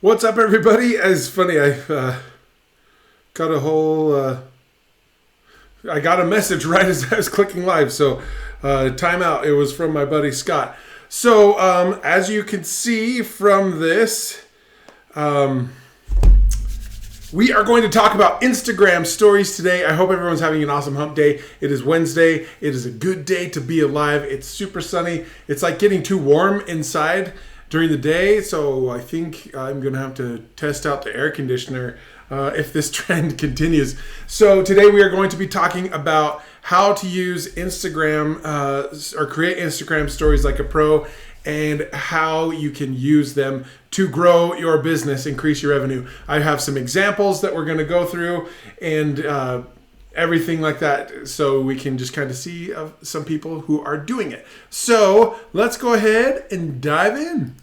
What's up, everybody? It's funny, I got a whole, I got a message right as I was clicking live, so timeout. It was from my buddy Scott. So, as you can see from this, we are going to talk about Instagram stories today. I hope everyone's having an awesome hump day. It is Wednesday. It is a good day to be alive. It's super sunny. It's like getting too warm inside during the day, so I think I'm going to have to test out the air conditioner if this trend continues. So today we are going to be talking about how to use Instagram or create Instagram stories like a pro, and how you can use them to grow your business, increase your revenue. I have some examples that we're going to go through and everything like that, so we can just kind of see some people who are doing it. So let's go ahead and dive in.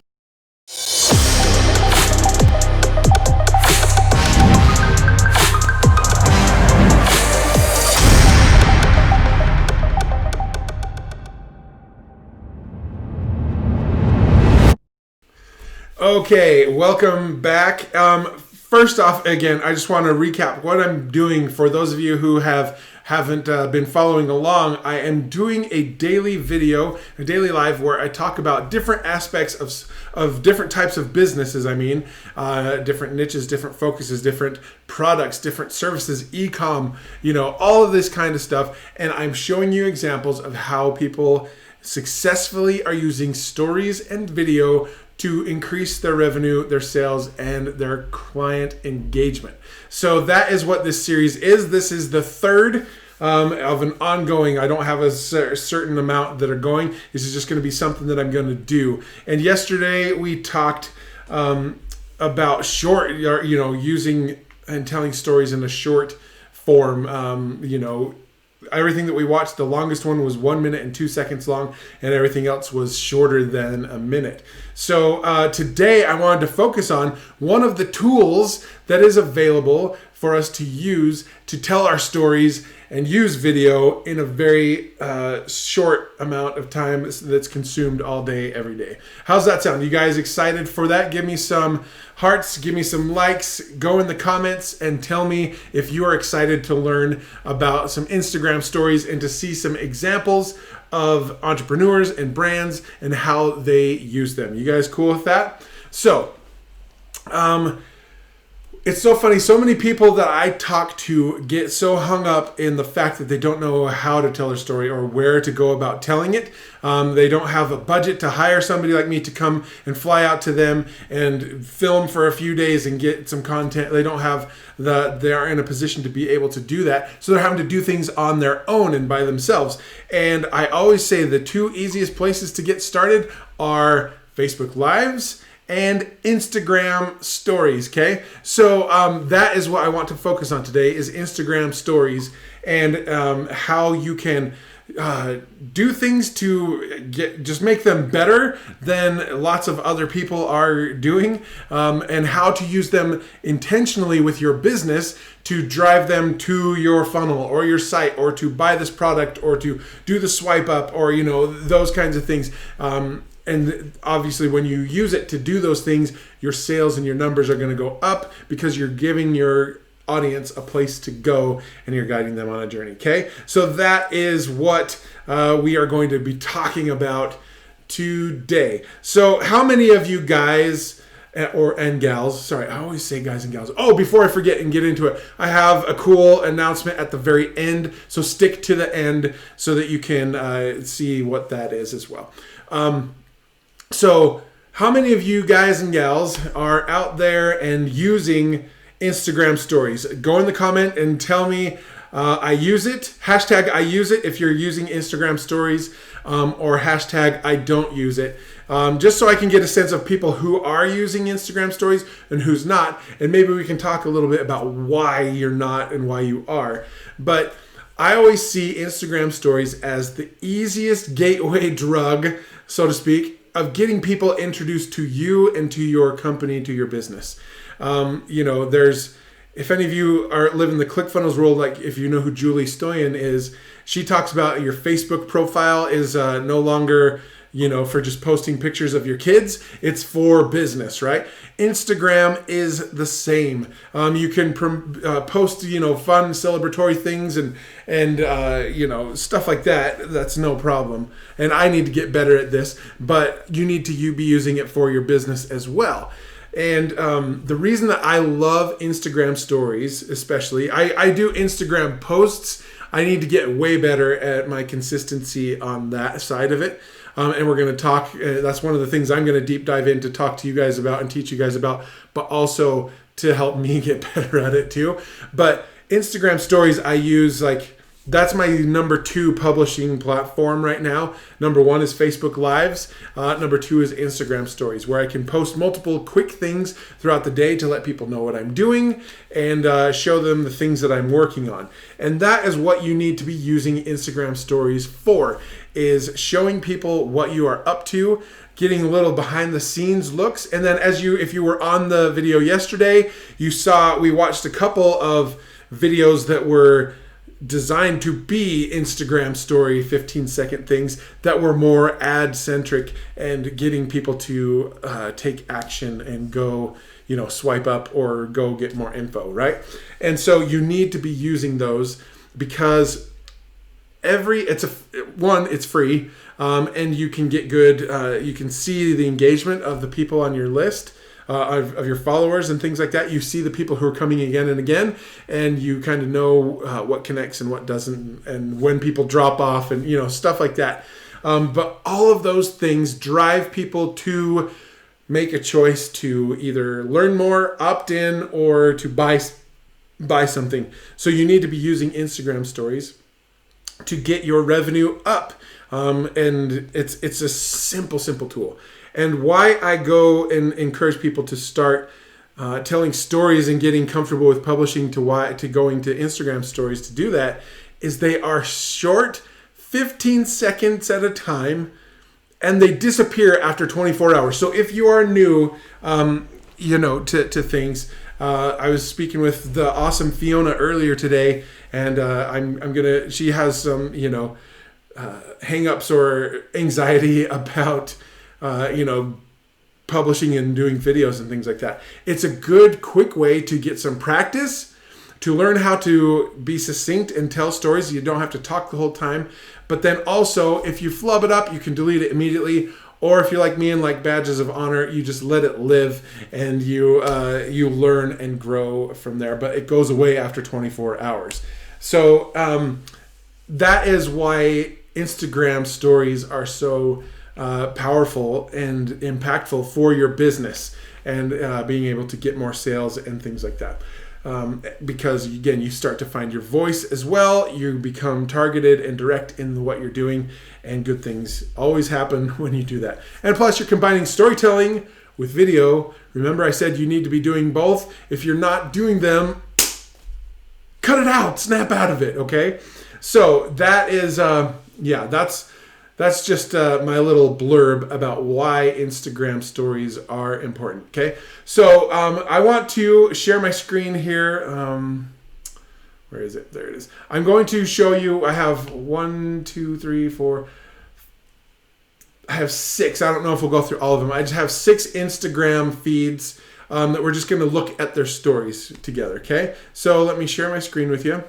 Okay, welcome back. First off, again, I just want to recap what I'm doing for those of you who haven't been following along. I am doing a daily video, a daily live, where I talk about different aspects of different types of businesses. Different niches, different focuses, different products, different services, e-com, all of this kind of stuff. And I'm showing you examples of how people successfully are using stories and video to increase their revenue, their sales, and their client engagement. So that is what this series is. This is the third of an ongoing. I don't have a certain amount that are going. This is just going to be something that I'm going to do. And yesterday we talked about short, using and telling stories in a short form. Everything that we watched, the longest one was 1 minute and 2 seconds long, and everything else was shorter than a minute. So today I wanted to focus on one of the tools that is available for us to use to tell our stories and use video in a very short amount of time that's consumed all day, every day. How's that sound? You guys excited for that? Give me some hearts, give me some likes, go in the comments and tell me if you are excited to learn about some Instagram stories and to see some examples of entrepreneurs and brands and how they use them. You guys cool with that? So, it's so funny. So many people that I talk to get so hung up in the fact that they don't know how to tell their story or where to go about telling it. They don't have a budget to hire somebody like me to come and fly out to them and film for a few days and get some content. They don't have they are in a position to be able to do that. So they're having to do things on their own and by themselves. And I always say the two easiest places to get started are Facebook Lives and Instagram stories, okay? So that is what I want to focus on today, is Instagram stories and how you can do things to just make them better than lots of other people are doing, and how to use them intentionally with your business to drive them to your funnel or your site, or to buy this product, or to do the swipe up, or those kinds of things. And obviously when you use it to do those things, your sales and your numbers are going to go up because you're giving your audience a place to go and you're guiding them on a journey, okay? So that is what we are going to be talking about today. So how many of you guys and gals, sorry, I always say guys and gals. Oh, before I forget and get into it, I have a cool announcement at the very end. So stick to the end so that you can see what that is as well. So how many of you guys and gals are out there and using Instagram stories? Go in the comment and tell me I use it. Hashtag I use it if you're using Instagram stories, or hashtag I don't use it. Just so I can get a sense of people who are using Instagram stories and who's not. And maybe we can talk a little bit about why you're not and why you are. But I always see Instagram stories as the easiest gateway drug, so to speak, of getting people introduced to you and to your company, to your business. If any of you live in the ClickFunnels world, like if you know who Julie Stoyan is, she talks about your Facebook profile is no longer for just posting pictures of your kids. It's for business, right? Instagram is the same. You can post, fun celebratory things and stuff like that. That's no problem. And I need to get better at this, but you need to be using it for your business as well. And the reason that I love Instagram stories, especially, I do Instagram posts. I need to get way better at my consistency on that side of it. And we're going to talk, that's one of the things I'm going to deep dive in to talk to you guys about and teach you guys about, but also to help me get better at it too. But Instagram stories I use, that's my number 2 publishing platform right now. Number 1 is Facebook Lives. Number 2 is Instagram Stories, where I can post multiple quick things throughout the day to let people know what I'm doing and show them the things that I'm working on. And that is what you need to be using Instagram Stories for, is showing people what you are up to, getting little behind the scenes looks. And then if you were on the video yesterday, you saw we watched a couple of videos that were designed to be Instagram story 15-second things that were more ad centric and getting people to take action and go swipe up or go get more info, right? And so you need to be using those because it's free, and you can get good you can see the engagement of the people on your list, of your followers and things like that. You see the people who are coming again and again, and you kind of know what connects and what doesn't, and when people drop off and stuff like that. But all of those things drive people to make a choice to either learn more, opt in, or to buy something. So you need to be using Instagram stories to get your revenue up. And it's a simple tool. And why I go and encourage people to start telling stories and getting comfortable with publishing to going to Instagram stories to do that is they are short, 15 seconds at a time, and they disappear after 24 hours. So if you are new, to things, I was speaking with the awesome Fiona earlier today, and she has some, hang-ups or anxiety about publishing and doing videos and things like that. It's a good, quick way to get some practice, to learn how to be succinct and tell stories. You don't have to talk the whole time. But then also, if you flub it up, you can delete it immediately. Or if you're like me and like badges of honor, you just let it live and you learn and grow from there. But it goes away after 24 hours. So that is why Instagram stories are so powerful and impactful for your business and being able to get more sales and things like that. Because again, you start to find your voice as well. You become targeted and direct in what you're doing, and good things always happen when you do that. And plus, you're combining storytelling with video. Remember, I said you need to be doing both. If you're not doing them, cut it out, snap out of it. Okay, so that is that's just my little blurb about why Instagram stories are important. Okay, so I want to share my screen here. Where is it? There it is. I'm going to show you. I have 1, 2, 3, 4. I have 6. I don't know if we'll go through all of them. I just have 6 Instagram feeds that we're just going to look at their stories together. Okay, so let me share my screen with you.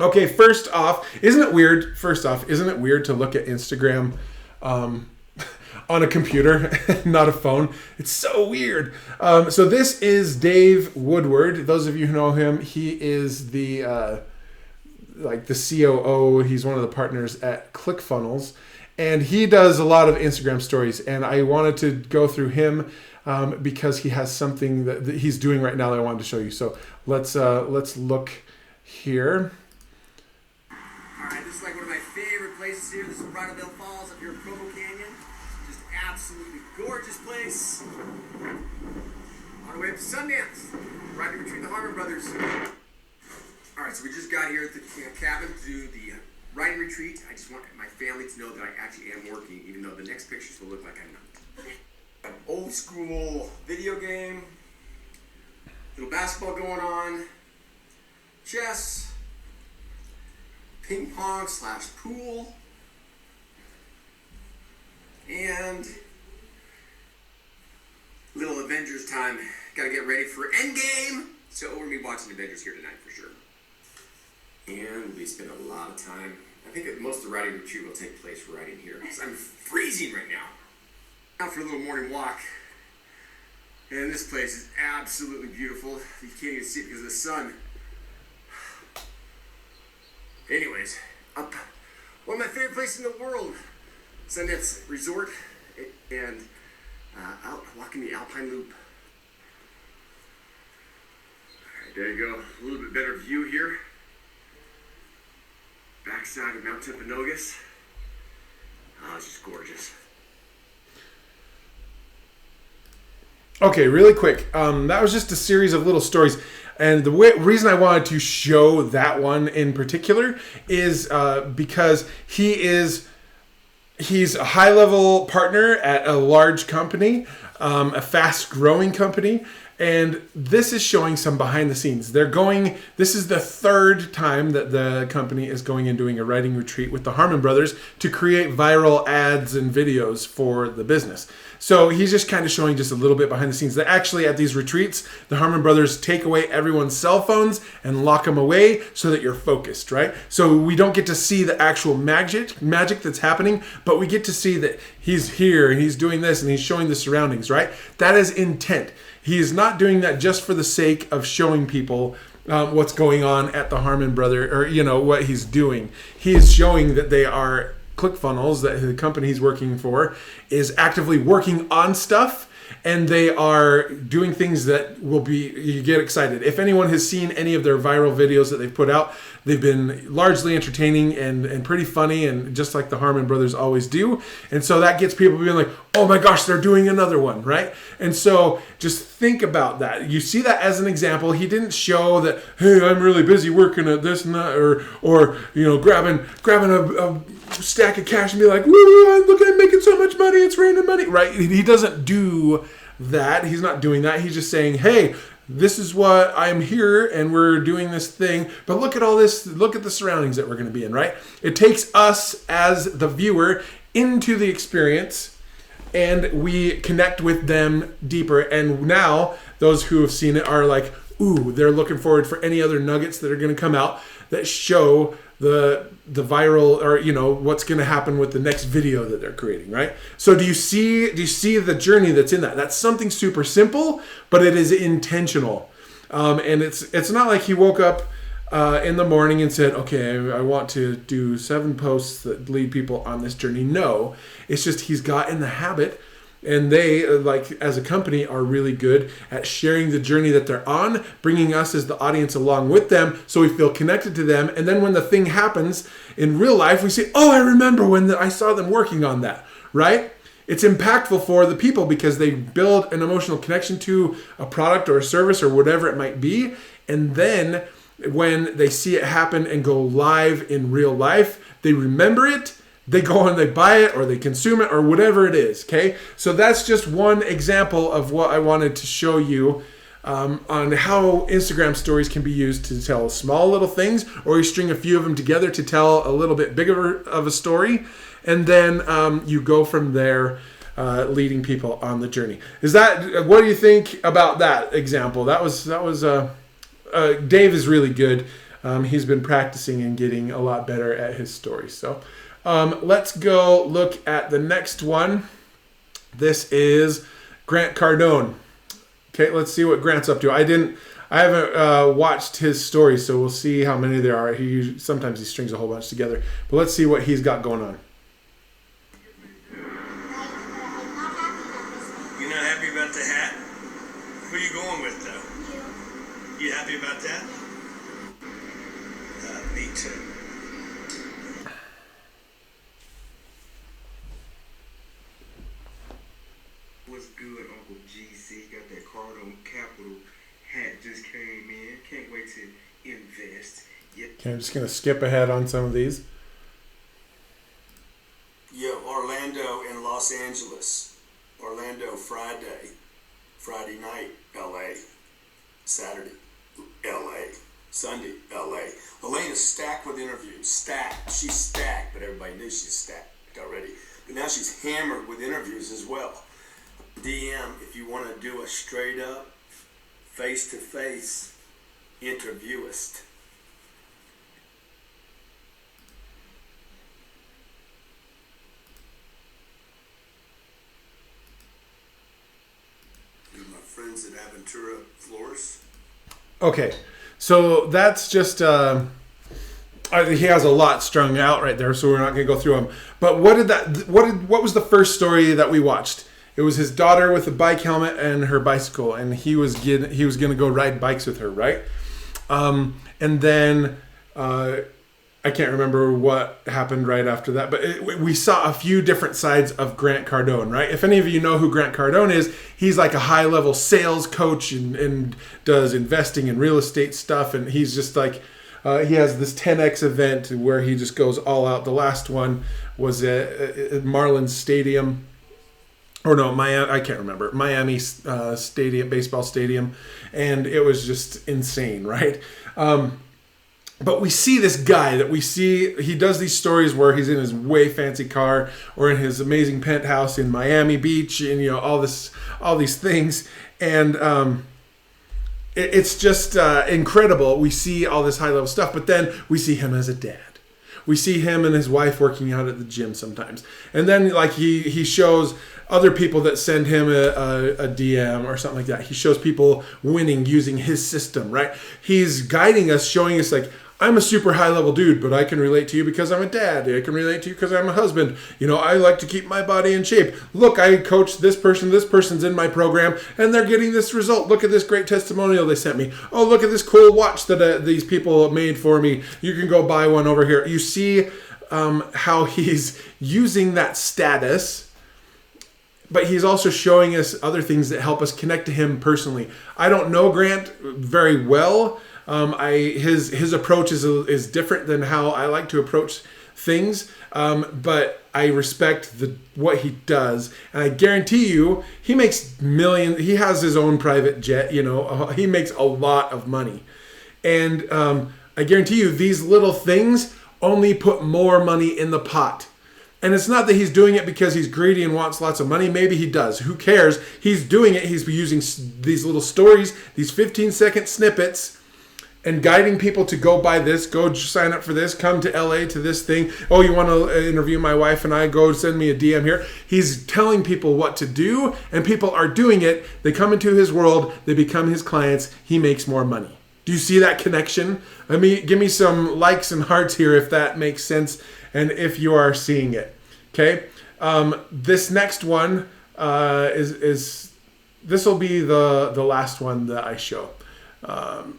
Okay, first off, isn't it weird to look at Instagram on a computer, not a phone? It's so weird. So this is Dave Woodward. Those of you who know him, he is the COO. He's one of the partners at ClickFunnels, and he does a lot of Instagram stories. And I wanted to go through him because he has something that he's doing right now that I wanted to show you. So let's look here. Alright, this is like one of my favorite places here. This is Bridalveil Falls up here in Provo Canyon. Just absolutely gorgeous place. On our way up to Sundance. Riding between the Harmon brothers. Alright, so we just got here at the cabin to do the riding retreat. I just want my family to know that I actually am working, even though the next pictures will look like I'm not. An old school video game. Little basketball going on. Chess. Ping pong / pool. And little Avengers time. Gotta get ready for Endgame. So we're gonna be watching Avengers here tonight for sure. And we'll be spending a lot of time. I think that most of the riding retreat will take place right in here. Because I'm freezing right now. Out for a little morning walk. And this place is absolutely beautiful. You can't even see it because of the sun. Anyways, up one of my favorite places in the world, Sundance Resort, and out walking the Alpine Loop. All right, there you go. A little bit better view here. Backside of Mount Timpanogos. Oh, it's just gorgeous. Okay, really quick. That was just a series of little stories. And the reason I wanted to show that one in particular is because he's a high-level partner at a large company, a fast-growing company. And this is showing some behind the scenes. This is the third time that the company is going and doing a writing retreat with the Harmon brothers to create viral ads and videos for the business. So he's just kind of showing just a little bit behind the scenes that actually at these retreats, the Harmon brothers take away everyone's cell phones and lock them away so that you're focused, right? So we don't get to see the actual magic that's happening, but we get to see that he's here and he's doing this and he's showing the surroundings, right? That is intent. He is not doing that just for the sake of showing people what's going on at the Harmon brother, or what he's doing. He is showing that they are ClickFunnels, that the company he's working for is actively working on stuff, and they are doing things that you get excited. If anyone has seen any of their viral videos that they've put out, they've been largely entertaining and pretty funny, and just like the Harmon brothers always do. And so that gets people being like, oh my gosh, they're doing another one, right? And so just think about that. You see that as an example. He didn't show that, hey, I'm really busy working at this and that, or grabbing a stack of cash and be like, woo, look, I'm making so much money, it's raining money, right? He doesn't do that. He's not doing that. He's just saying, hey, this is what I'm here and we're doing this thing, but look at all this, look at the surroundings that we're going to be in, right? It takes us as the viewer into the experience and we connect with them deeper. And now those who have seen it are like, ooh, they're looking forward for any other nuggets that are going to come out that show the viral, or what's going to happen with the next video that they're creating, right? So do you see the journey that's in that? That's something super simple, but it is intentional, and it's not like he woke up in the morning and said, okay, I want to do 7 posts that lead people on this journey. No, it's just he's got in the habit. And they, like as a company, are really good at sharing the journey that they're on, bringing us as the audience along with them so we feel connected to them. And then when the thing happens in real life, we say, oh, I remember when I saw them working on that, right? It's impactful for the people because they build an emotional connection to a product or a service or whatever it might be. And then when they see it happen and go live in real life, they remember it. They go and they buy it or they consume it or whatever it is, okay? So that's just one example of what I wanted to show you on how Instagram stories can be used to tell small little things, or you string a few of them together to tell a little bit bigger of a story, and then you go from there leading people on the journey. What do you think about that example? That was Dave is really good. He's been practicing and getting a lot better at his stories. So let's go look at the next one. This is Grant Cardone. Okay, let's see what Grant's up to. I haven't watched his stories, so we'll see how many there are. Sometimes he strings a whole bunch together. But let's see what he's got going on. You're not happy about the hat? Who are you going with, though? You happy about that? Me too. What's good, Uncle GC? Got that Cardone Capital hat just came in. Can't wait to invest. Yep. Okay, I'm just going to skip ahead on some of these. Yo, Orlando and Los Angeles. Orlando Friday night, LA. Saturday, LA. Sunday, LA. Elena's stacked with interviews. Stacked. She's stacked, but everybody knew she's stacked already. But now she's hammered with interviews as well. DM if you want to do a straight up, face to face interviewist. My friends at Aventura Flores. Okay, so that's just he has a lot strung out right there, so we're not going to go through them. But what was the first story that we watched? It was his daughter with a bike helmet and her bicycle, and he was going to go ride bikes with her, right? And then I can't remember what happened right after that, but we saw a few different sides of Grant Cardone, right? If any of you know who Grant Cardone is, he's like a high-level sales coach and does investing in real estate stuff, and he's just like, he has this 10X event where he just goes all out. The last one was at Marlins Stadium, or no, Miami, I can't remember, Miami Stadium, baseball stadium, and it was just insane, right? But we see this guy he does these stories where he's in his way fancy car or in his amazing penthouse in Miami Beach, and all these things, and it's just incredible. We see all this high level stuff, but then we see him as a dad. We see him and his wife working out at the gym sometimes, and then like he shows other people that send him a DM or something like that. He shows people winning using his system, right? He's guiding us, showing us like, I'm a super high level dude, but I can relate to you because I'm a dad. I can relate to you because I'm a husband. I like to keep my body in shape. Look, I coach this person. This person's in my program, and they're getting this result. Look at this great testimonial they sent me. Oh, look at this cool watch that these people made for me. You can go buy one over here. You see how he's using that status, but he's also showing us other things that help us connect to him personally. I don't know Grant very well. His approach is different than how I like to approach things, but I respect what he does, and I guarantee you he makes millions. He has his own private jet. He makes a lot of money, and I guarantee you these little things only put more money in the pot. And it's not that he's doing it because he's greedy and wants lots of money. Maybe he does. Who cares? He's doing it. He's using these little stories, these 15-second snippets, and guiding people to go buy this, go sign up for this, come to LA to this thing. Oh, you want to interview my wife and I? Go send me a DM here. He's telling people what to do, and people are doing it. They come into his world. They become his clients. He makes more money. Do you see that connection? Give me some likes and hearts here if that makes sense and if you are seeing it. Okay? This next one this will be the last one that I show. And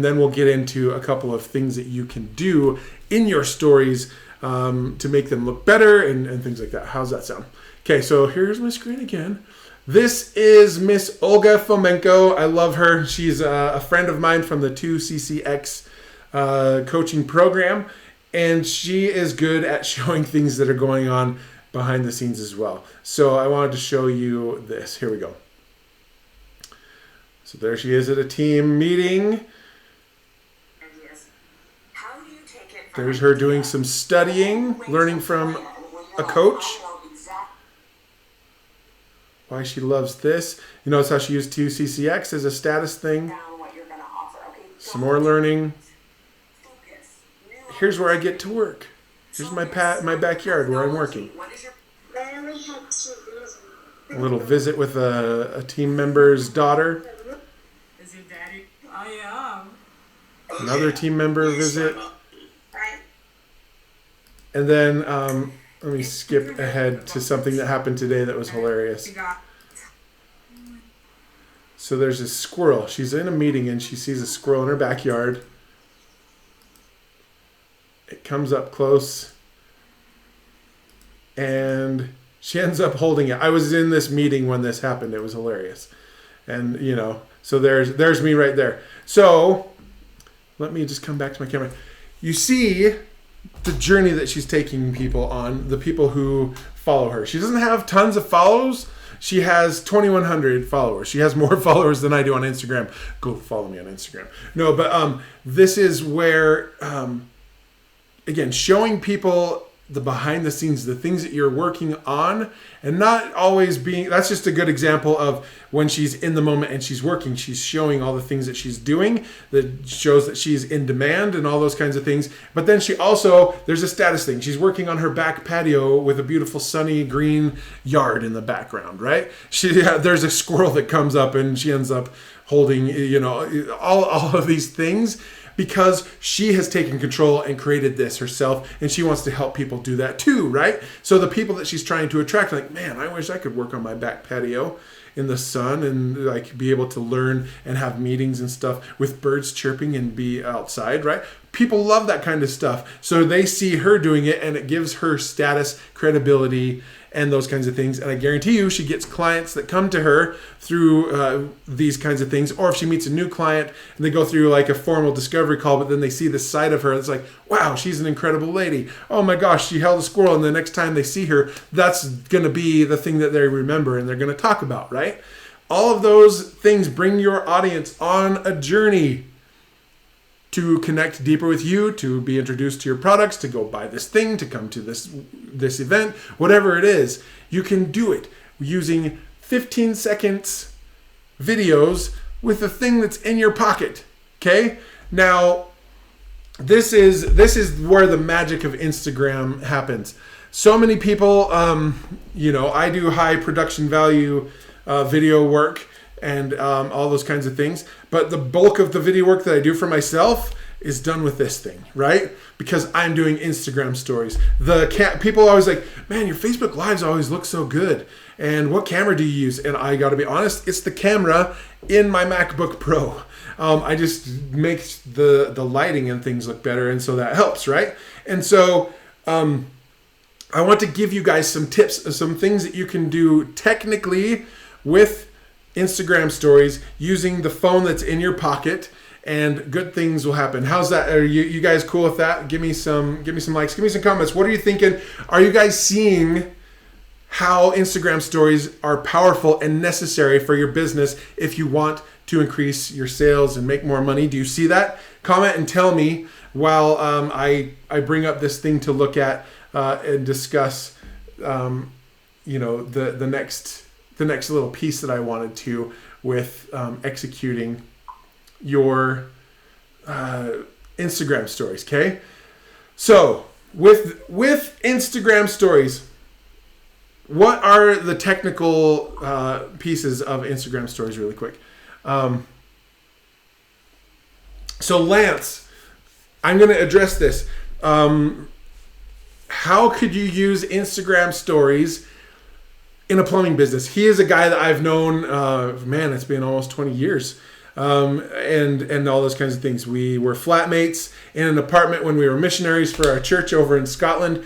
then we'll get into a couple of things that you can do in your stories to make them look better and things like that. How's that sound? Okay, so here's my screen again. This is Miss Olga Fomenko. I love her. She's a friend of mine from the 2CCX coaching program, and she is good at showing things that are going on behind the scenes as well. So I wanted to show you this. Here we go. So there she is at a team meeting. There's her doing some studying, learning from a coach. Why she loves this. You notice how she used 2CCX as a status thing. Some more learning. Here's where I get to work. Here's my backyard where I'm working. A little visit with a team member's daughter. Is your daddy? I am. Another team member visit. And then let me skip ahead to something that happened today that was hilarious. So there's this squirrel. She's in a meeting and she sees a squirrel in her backyard. It comes up close and she ends up holding it. I was in this meeting when this happened. It was hilarious. And, so there's me right there. So let me just come back to my camera. You see the journey that she's taking people on, the people who follow her. She doesn't have tons of follows. She has 2,100 followers. She has more followers than I do on Instagram. Go follow me on Instagram. No, but this is where, again, showing people the behind the scenes, the things that you're working on, and not always being, that's just a good example of when she's in the moment and she's working, she's showing all the things that she's doing that shows that she's in demand and all those kinds of things. But then she also, there's a status thing. She's working on her back patio with a beautiful sunny green yard in the background, right? There's a squirrel that comes up and she ends up holding, all of these things, because she has taken control and created this herself, and she wants to help people do that too, right? So the people that she's trying to attract, like, man, I wish I could work on my back patio in the sun and like be able to learn and have meetings and stuff with birds chirping and be outside, right? People love that kind of stuff. So they see her doing it and it gives her status, credibility, and those kinds of things. And I guarantee you she gets clients that come to her through these kinds of things. Or if she meets a new client and they go through like a formal discovery call, but then they see this side of her, it's like, wow, she's an incredible lady. Oh my gosh, she held a squirrel. And the next time they see her, that's going to be the thing that they remember and they're going to talk about, right? All of those things bring your audience on a journey to connect deeper with you, to be introduced to your products, to go buy this thing, to come to this event, whatever it is. You can do it using 15 seconds videos with the thing that's in your pocket. Okay? Now, this is where the magic of Instagram happens. So many people, I do high production value video work and all those kinds of things. But the bulk of the video work that I do for myself is done with this thing, right? Because I'm doing Instagram stories. People always like, man, your Facebook Lives always look so good. And what camera do you use? And I got to be honest, it's the camera in my MacBook Pro. I just make the lighting and things look better, and so that helps, right? And so I want to give you guys some tips, some things that you can do technically with Instagram stories using the phone that's in your pocket, and good things will happen. How's that? Are you guys cool with that? Give me some likes, give me some comments. What are you thinking? Are you guys seeing how Instagram stories are powerful and necessary for your business if you want to increase your sales and make more money? Do you see that? Comment and tell me while I bring up this thing to look at and discuss the next little piece that I wanted to with executing your Instagram stories, okay? So with Instagram stories, what are the technical pieces of Instagram stories really quick? So Lance, I'm going to address this. How could you use Instagram stories in a plumbing business? He is a guy that I've known, it's been almost 20 years. And all those kinds of things. We were flatmates in an apartment when we were missionaries for our church over in Scotland.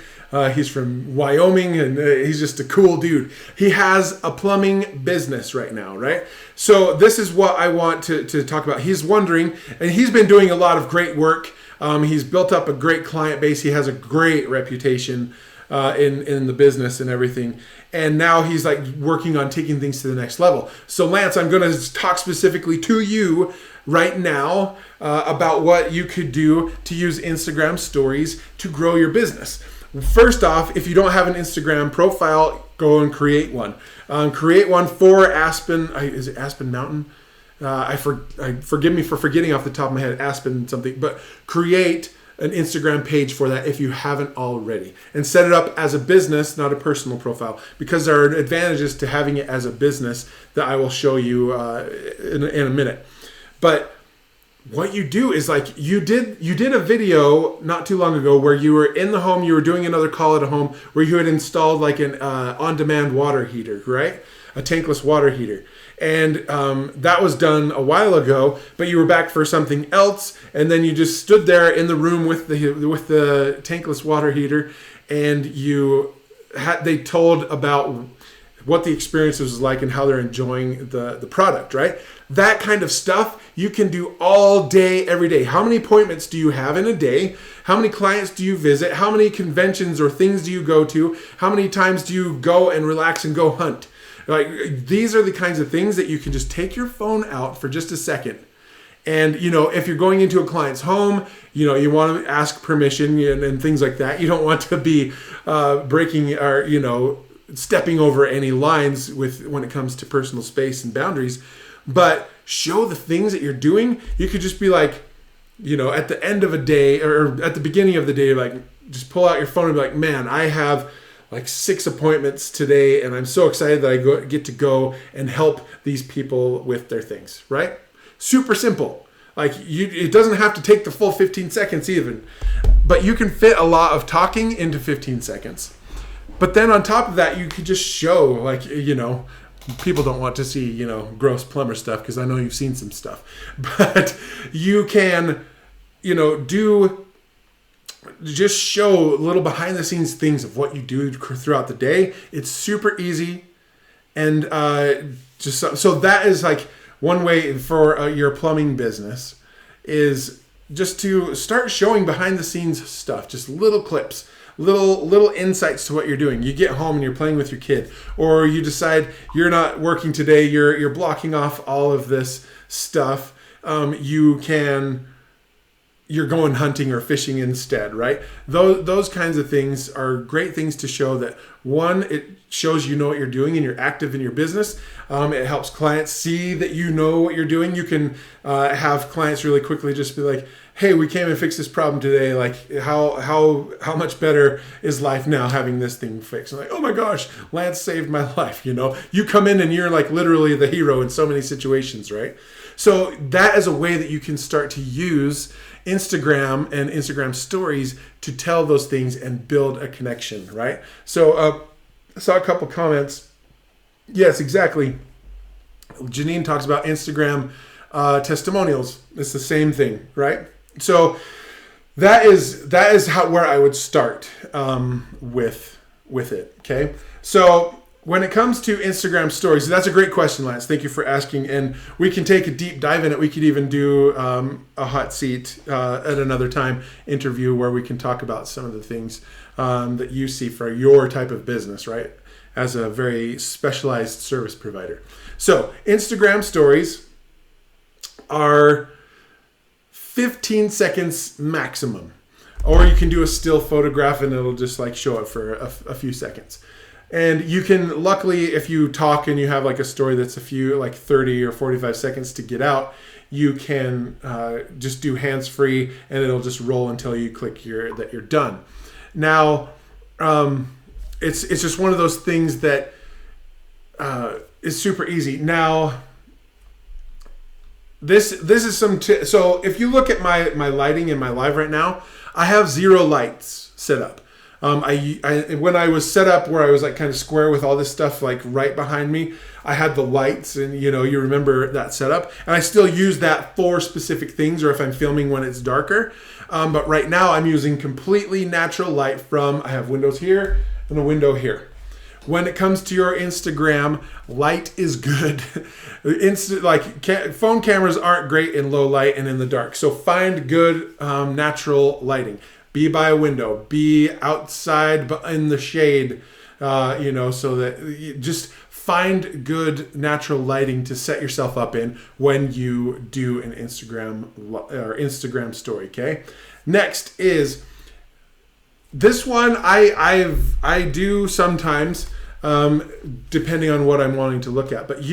He's from Wyoming, and he's just a cool dude. He has a plumbing business right now, right? So this is what I want to talk about. He's wondering, and he's been doing a lot of great work. He's built up a great client base. He has a great reputation in the business and everything. And now he's like working on taking things to the next level. So Lance, I'm going to talk specifically to you right now about what you could do to use Instagram stories to grow your business. First off, if you don't have an Instagram profile, go and create one. Create one for Aspen. Is it Aspen Mountain? Forgive me for forgetting off the top of my head Aspen something, but create an Instagram page for that if you haven't already, and set it up as a business, not a personal profile, because there are advantages to having it as a business that I will show you in a minute. But what you do is, like, you did a video not too long ago where you were in the home, you were doing another call at a home where you had installed like an on-demand water heater, right? A tankless water heater. And that was done a while ago, but you were back for something else, and then you just stood there in the room with the tankless water heater, and they told about what the experience was like and how they're enjoying the product, right? That kind of stuff you can do all day, every day. How many appointments do you have in a day? How many clients do you visit? How many conventions or things do you go to? How many times do you go and relax and go hunt? Like, these are the kinds of things that you can just take your phone out for just a second And, if you're going into a client's home, you want to ask permission and things like that. You don't want to be breaking or, stepping over any lines when it comes to personal space and boundaries. But show the things that you're doing. You could just be like, at the end of a day or at the beginning of the day, like just pull out your phone and be like, man, I have like 6 appointments today and I'm so excited that I get to go and help these people with their things, right? Super simple. Like it doesn't have to take the full 15 seconds even, but you can fit a lot of talking into 15 seconds. But then on top of that, you could just show like, people don't want to see, gross plumber stuff because I know you've seen some stuff, but you can, just show little behind the scenes things of what you do throughout the day. It's super easy. And so that is like one way for your plumbing business is just to start showing behind the scenes stuff, just little clips, little insights to what you're doing. You get home and you're playing with your kid, or you decide you're not working today. You're blocking off all of this stuff. You're going hunting or fishing instead, right? Those kinds of things are great things to show that, one, it shows you know what you're doing and you're active in your business. It helps clients see that you know what you're doing. You can have clients really quickly just be like, hey, we came and fixed this problem today. Like how much better is life now having this thing fixed? I'm like, oh my gosh, Lance saved my life. You come in and you're like literally the hero in so many situations, right? So that is a way that you can start to use Instagram and Instagram stories to tell those things and build a connection, right? So I saw a couple comments. Yes, exactly. Janine talks about Instagram testimonials. It's the same thing, right? So that is where I would start with it. Okay. So when it comes to Instagram stories, that's a great question, Lance. Thank you for asking. And we can take a deep dive in it. We could even do a hot seat at another time interview where we can talk about some of the things that you see for your type of business, right? As a very specialized service provider. So Instagram stories are 15 seconds maximum. Or you can do a still photograph and it'll just like show it for a few seconds. And you can, luckily, if you talk and you have like a story that's a few, like 30 or 45 seconds to get out, you can just do hands-free and it'll just roll until you click that you're done. Now, it's just one of those things that is super easy. Now, this is so if you look at my lighting in my live right now, I have 0 lights set up. When I was set up where I was like kind of square with all this stuff like right behind me, I had the lights and you remember that setup, and I still use that for specific things or if I'm filming when it's darker. But right now I'm using completely natural light I have windows here and a window here. When it comes to your Instagram, light is good. Phone cameras aren't great in low light and in the dark. So find good natural lighting. Be by a window, be outside in the shade, so that you just find good natural lighting to set yourself up in when you do an Instagram story, okay? Next is this one I do sometimes, depending on what I'm wanting to look at, but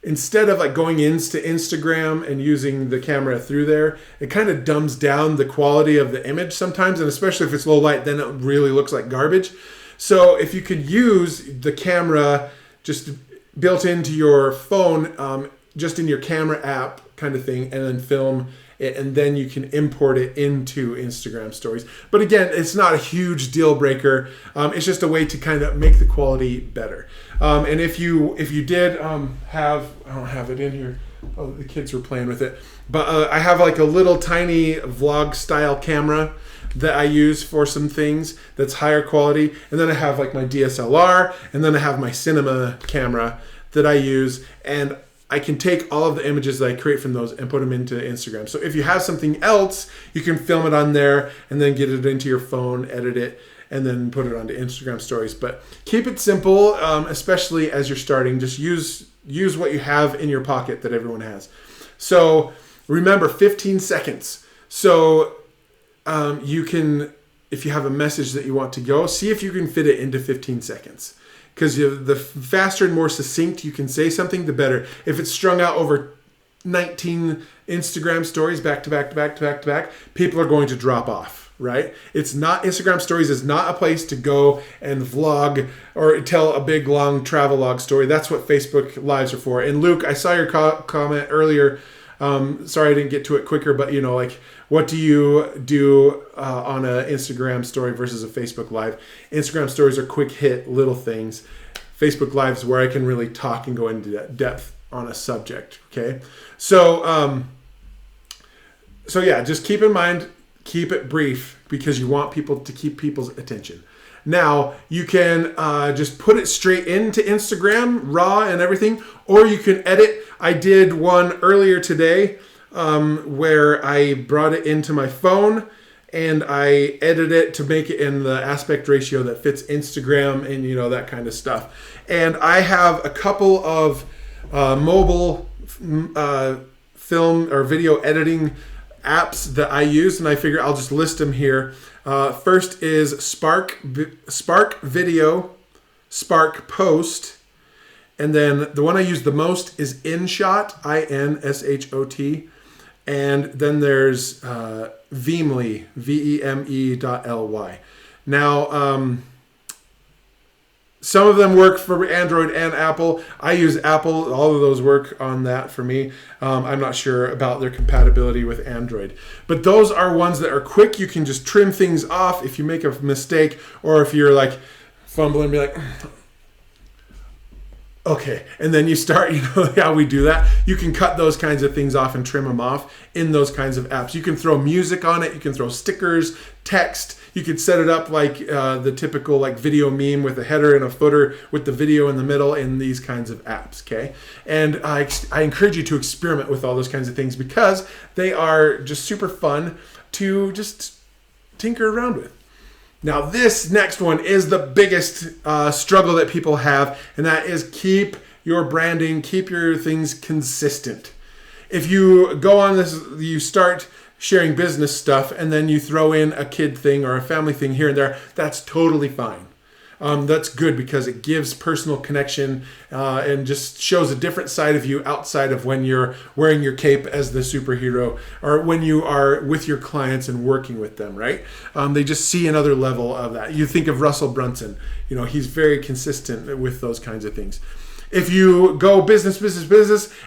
instead of like going into Instagram and using the camera through there, it kind of dumbs down the quality of the image sometimes. And especially if it's low light, then it really looks like garbage. So if you could use the camera just built into your phone, just in your camera app kind of thing, and then film it, and then you can import it into Instagram stories. But again, it's not a huge deal breaker. It's just a way to kind of make the quality better. And if you did have, I don't have it in here. Oh, the kids were playing with it. But I have like a little tiny vlog style camera that I use for some things that's higher quality. And then I have like my DSLR, and then I have my cinema camera that I use. And I can take all of the images that I create from those and put them into Instagram. So if you have something else, you can film it on there and then get it into your phone, edit it, and then put it onto Instagram stories. But keep it simple, especially as you're starting. Just use what you have in your pocket that everyone has. So remember, 15 seconds. So you can, if you have a message that you want to go, see if you can fit it into 15 seconds. Because the faster and more succinct you can say something, the better. If it's strung out over 19 Instagram stories back to back to back to back to back, people are going to drop off, right? It's not, Instagram stories is not a place to go and vlog or tell a big long travel log story. That's what Facebook Lives are for. And Luke, I saw your comment earlier. Sorry I didn't get to it quicker, but you know, like, what do you do on an Instagram story versus a Facebook Live? Instagram stories are quick hit little things. Facebook Live is where I can really talk and go into depth on a subject. Okay, so yeah, just keep in mind, keep it brief because you want people to keep people's attention. Now you can just put it straight into Instagram, raw and everything, or you can edit. I did one earlier today where I brought it into my phone and I edited it to make it in the aspect ratio that fits Instagram and, you know, that kind of stuff. And I have a couple of mobile film or video editing apps that I use, and I figure I'll just list them here. First is Spark Video, Spark Post, and then the one I use the most is InShot, InShot, and then there's Veemly, VEME.ly. Now, some of them work for Android and Apple. I use Apple. All of those work on that for me. I'm not sure about their compatibility with Android. But those are ones that are quick. You can just trim things off if you make a mistake, or if you're like fumbling, be like, okay. And then you start, you know how we do that. You can cut those kinds of things off and trim them off in those kinds of apps. You can throw music on it. You can throw stickers, text. You could set it up like the typical like video meme with a header and a footer with the video in the middle in these kinds of apps, okay? And I encourage you to experiment with all those kinds of things because they are just super fun to just tinker around with. Now this next one is the biggest struggle that people have, and that is keep your branding, keep your things consistent. If you go on this, you start sharing business stuff and then you throw in a kid thing or a family thing here and there, that's totally fine. That's good because it gives personal connection and just shows a different side of you outside of when you're wearing your cape as the superhero or when you are with your clients and working with them, right? They just see another level of that. You think of Russell Brunson, you know, he's very consistent with those kinds of things. If you go business,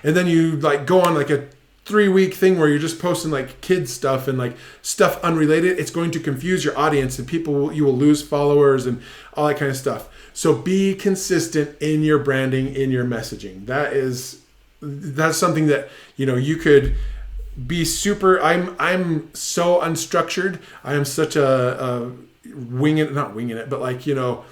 and then you like go on like a 3-week thing where you're just posting like kids stuff and like stuff unrelated, it's going to confuse your audience and you will lose followers and all that kind of stuff. So be consistent in your branding, in your messaging. That's something that, you know, you could be super. I'm so unstructured. I am such a not winging it, but like, you know,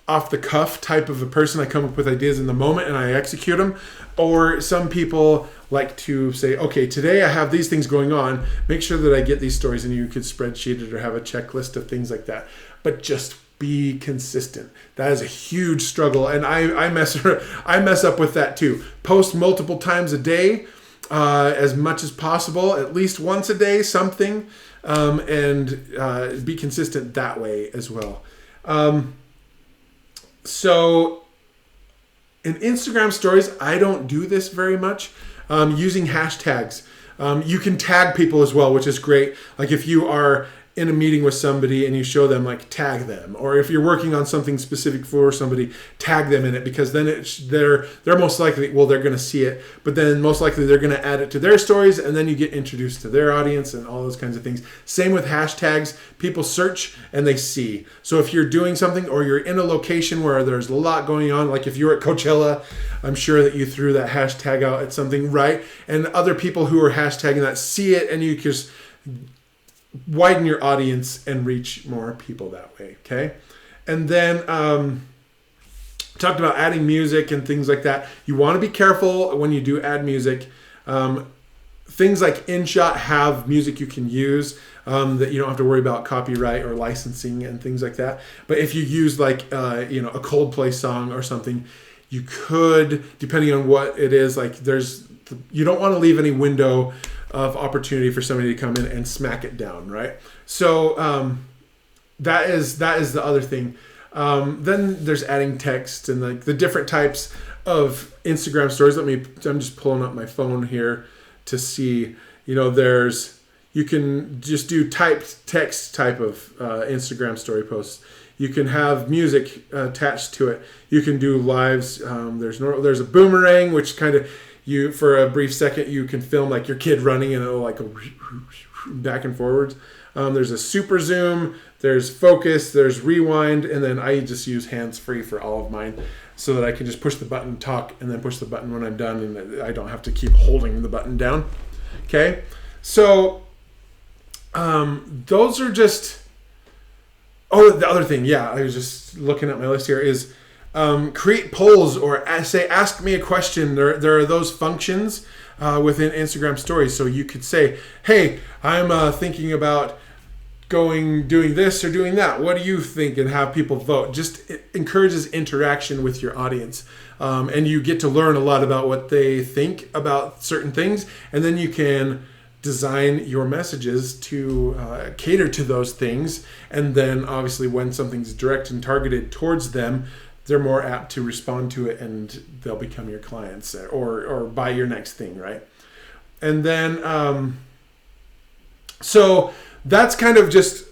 off the cuff type of a person. I come up with ideas in the moment and I execute them. Or some people like to say, okay, today I have these things going on. Make sure that I get these stories, and you could spreadsheet it or have a checklist of things like that. But just be consistent. That is a huge struggle, and I mess up with that too. Post multiple times a day, as much as possible, at least once a day, something, and be consistent that way as well. So in Instagram stories, I don't do this very much. Using hashtags. You can tag people as well, which is great. Like if you are in a meeting with somebody and you show them, like, tag them. Or if you're working on something specific for somebody, tag them in it, because then they're most likely, well, they're going to see it, but then most likely they're going to add it to their stories, and then you get introduced to their audience and all those kinds of things. Same with hashtags. People search and they see. So if you're doing something or you're in a location where there's a lot going on, like if you're at Coachella, I'm sure that you threw that hashtag out at something, right? And other people who are hashtagging that see it, and you just widen your audience and reach more people that way, okay? And then talked about adding music and things like that. You want to be careful when you do add music. Things like InShot have music you can use that you don't have to worry about copyright or licensing and things like that. But if you use like a Coldplay song or something, You could, depending on what it is, like you don't want to leave any window of opportunity for somebody to come in and smack it down, right? So that is the other thing. Then there's adding text and like the different types of Instagram stories. I'm just pulling up my phone here to see, you can just do typed text type of Instagram story posts. You can have music attached to it. You can do lives. There's a boomerang, which kind of for a brief second, you can film like your kid running and it'll like go back and forwards. There's a super zoom, there's focus, there's rewind, and then I just use hands free for all of mine so that I can just push the button, talk, and then push the button when I'm done, and I don't have to keep holding the button down. Okay, so those are just. Oh, the other thing, I was just looking at my list here, is create polls or say, ask me a question. There are those functions within Instagram stories. So you could say, hey, I'm thinking about doing this or doing that. What do you think? And have people vote. It encourages interaction with your audience. And you get to learn a lot about what they think about certain things. And then you can design your messages to cater to those things, and then obviously when something's direct and targeted towards them, they're more apt to respond to it and they'll become your clients or buy your next thing, right? And then so that's kind of just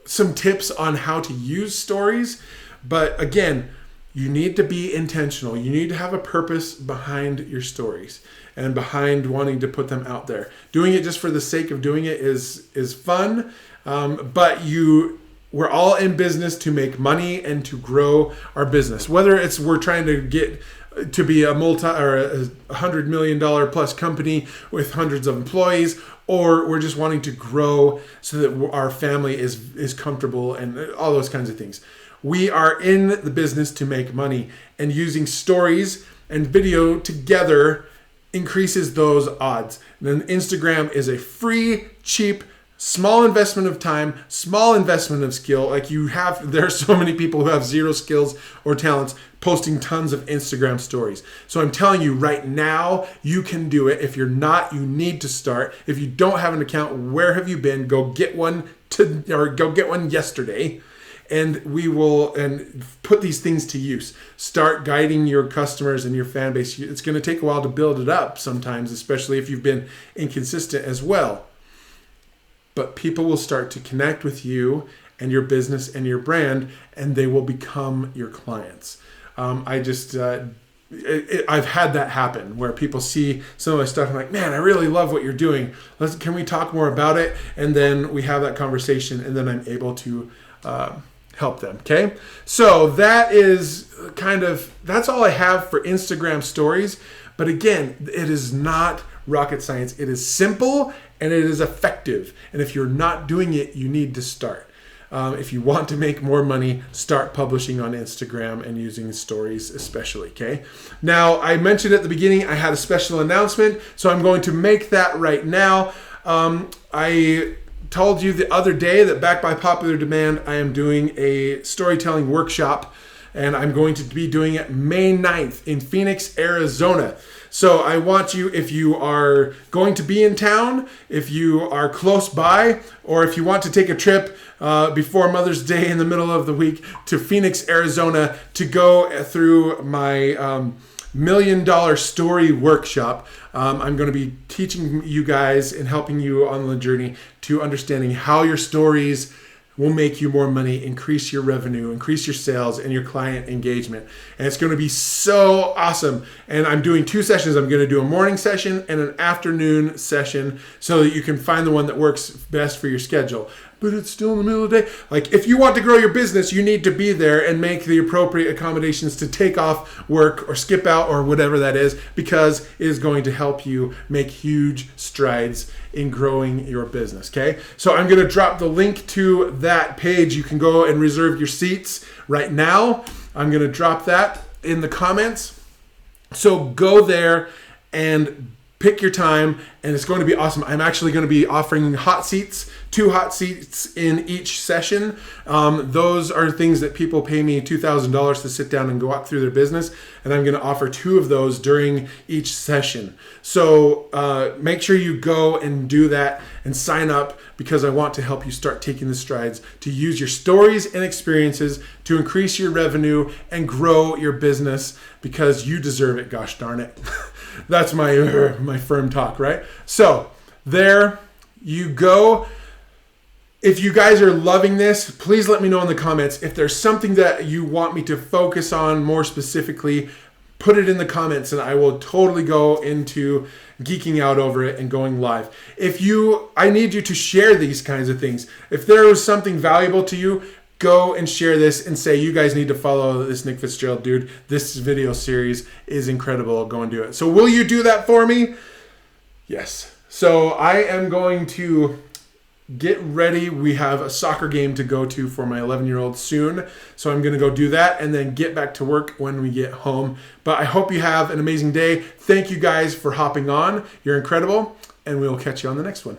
some tips on how to use stories. But again, you need to be intentional. You need to have a purpose behind your stories and behind wanting to put them out there. Doing it just for the sake of doing it is fun, but we're all in business to make money and to grow our business. Whether it's we're trying to get to be a $100 million plus company with hundreds of employees, or we're just wanting to grow so that our family is comfortable and all those kinds of things. We are in the business to make money, and using stories and video together increases those odds. And then Instagram is a free, cheap, small investment of time, small investment of skill. There are so many people who have zero skills or talents posting tons of Instagram stories. So I'm telling you right now, you can do it. If you're not, you need to start. If you don't have an account, where have you been? Go get one yesterday. And we will put these things to use. Start guiding your customers and your fan base. It's going to take a while to build it up sometimes, especially if you've been inconsistent as well. But people will start to connect with you and your business and your brand, and they will become your clients. I've had that happen where people see some of my stuff and like, man, I really love what you're doing. Can we talk more about it? And then we have that conversation, and then I'm able to help them. Okay. So that's all I have for Instagram stories. But again, it is not rocket science. It is simple and it is effective. And if you're not doing it, you need to start. If you want to make more money, start publishing on Instagram and using stories especially, okay? Now, I mentioned at the beginning I had a special announcement, so I'm going to make that right now. I told you the other day that backed by popular demand, I am doing a storytelling workshop, and I'm going to be doing it May 9th in Phoenix, Arizona. So I want you, if you are going to be in town, if you are close by, or if you want to take a trip before Mother's Day in the middle of the week to Phoenix, Arizona to go through my $1 million story workshop. I'm going to be teaching you guys and helping you on the journey to understanding how your stories will make you more money, increase your revenue, increase your sales, and your client engagement. And it's going to be so awesome. And I'm doing 2 sessions. I'm going to do a morning session and an afternoon session so that you can find the one that works best for your schedule. But it's still in the middle of the day. Like, if you want to grow your business, you need to be there and make the appropriate accommodations to take off work or skip out or whatever that is, because it is going to help you make huge strides in growing your business, okay? So I'm going to drop the link to that page. You can go and reserve your seats right now. I'm going to drop that in the comments. So go there and Pick your time, and it's going to be awesome. I'm actually going to be offering hot seats, 2 hot seats in each session. Those are things that people pay me $2,000 to sit down and walk through their business, and I'm going to offer 2 of those during each session. So make sure you go and do that and sign up, because I want to help you start taking the strides to use your stories and experiences to increase your revenue and grow your business, because you deserve it, gosh darn it. That's my firm talk, right? So there you go. If you guys are loving this, please let me know in the comments. If there's something that you want me to focus on more specifically, put it in the comments and I will totally go into geeking out over it and going live. I need you to share these kinds of things. If there was something valuable to you, go and share this and say, you guys need to follow this Nick Fitzgerald dude. This video series is incredible. Go and do it. So will you do that for me? Yes. So I am going to get ready. We have a soccer game to go to for my 11-year-old soon. So I'm going to go do that and then get back to work when we get home. But I hope you have an amazing day. Thank you guys for hopping on. You're incredible. And we will catch you on the next one.